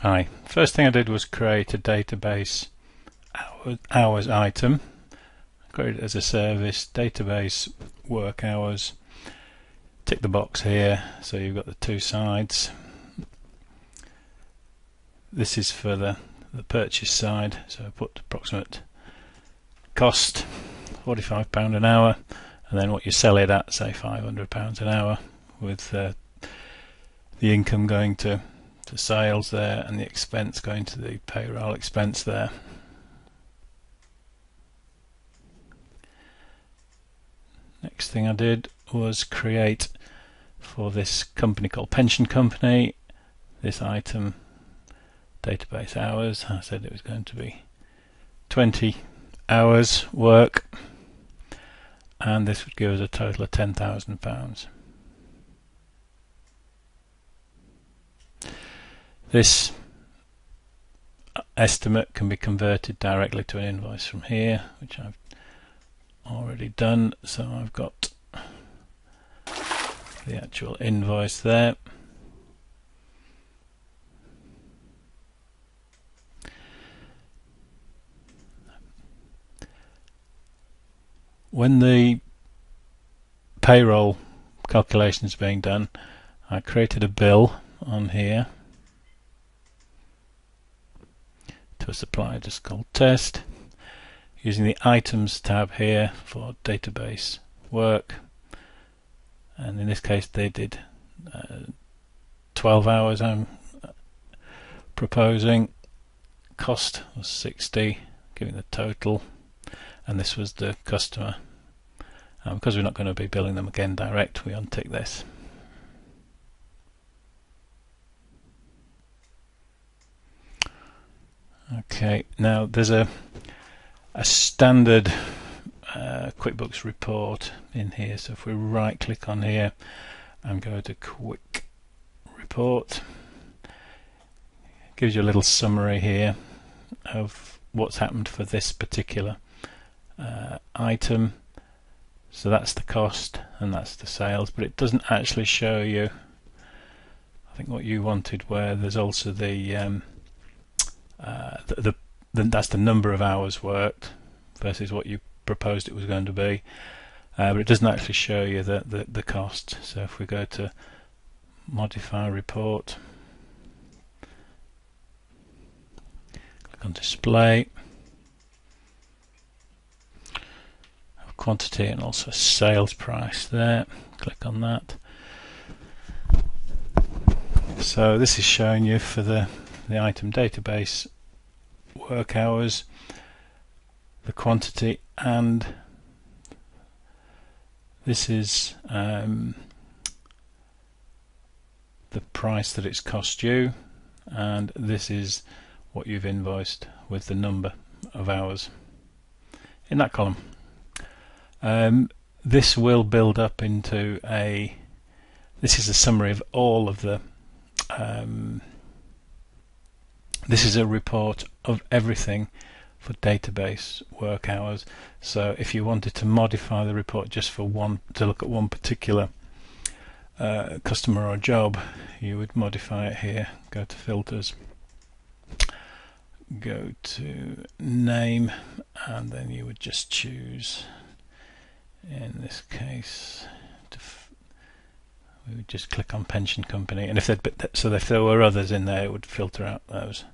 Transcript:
Hi, first thing I did was create a database hours item. Create it as a service, database work hours. Tick the box here so you've got the two sides. This is for the purchase side, so I put approximate cost £45 an hour, and then what you sell it at, say £500 an hour, with the income going to sales there and the expense going to the payroll expense there. Next thing I did was create for this company called Pension Company this item database hours. I said it was going to be 20 hours work, and this would give us a total of £10,000. This estimate can be converted directly to an invoice from here, which I've already done. So I've got the actual invoice there. When the payroll calculation is being done, I created a bill on here to a supplier just called test, using the items tab here for database work, and in this case they did 12 hours. I'm proposing cost was 60, giving the total, and this was the customer. Because we're not going to be billing them again direct, we untick this. Okay, now there's a standard QuickBooks report in here, so if we right click on here and go to Quick Report, it gives you a little summary here of what's happened for this particular item. So that's the cost and that's the sales, but it doesn't actually show you, I think, what you wanted, where there's also that's the number of hours worked versus what you proposed it was going to be, but it doesn't actually show you the cost. So if we go to modify report, click on display, quantity and also sales price there, click on that. So this is showing you for the item database work hours, the quantity, and this is the price that it's cost you, and this is what you've invoiced with the number of hours in that column. This will build up into this is a summary of all of the this is a report of everything for database work hours. So if you wanted to modify the report just for to look at one particular customer or job, you would modify it here. Go to filters, go to name, and then you would just choose, in this case, we would just click on Pension Company, and if there were others in there, it would filter out those.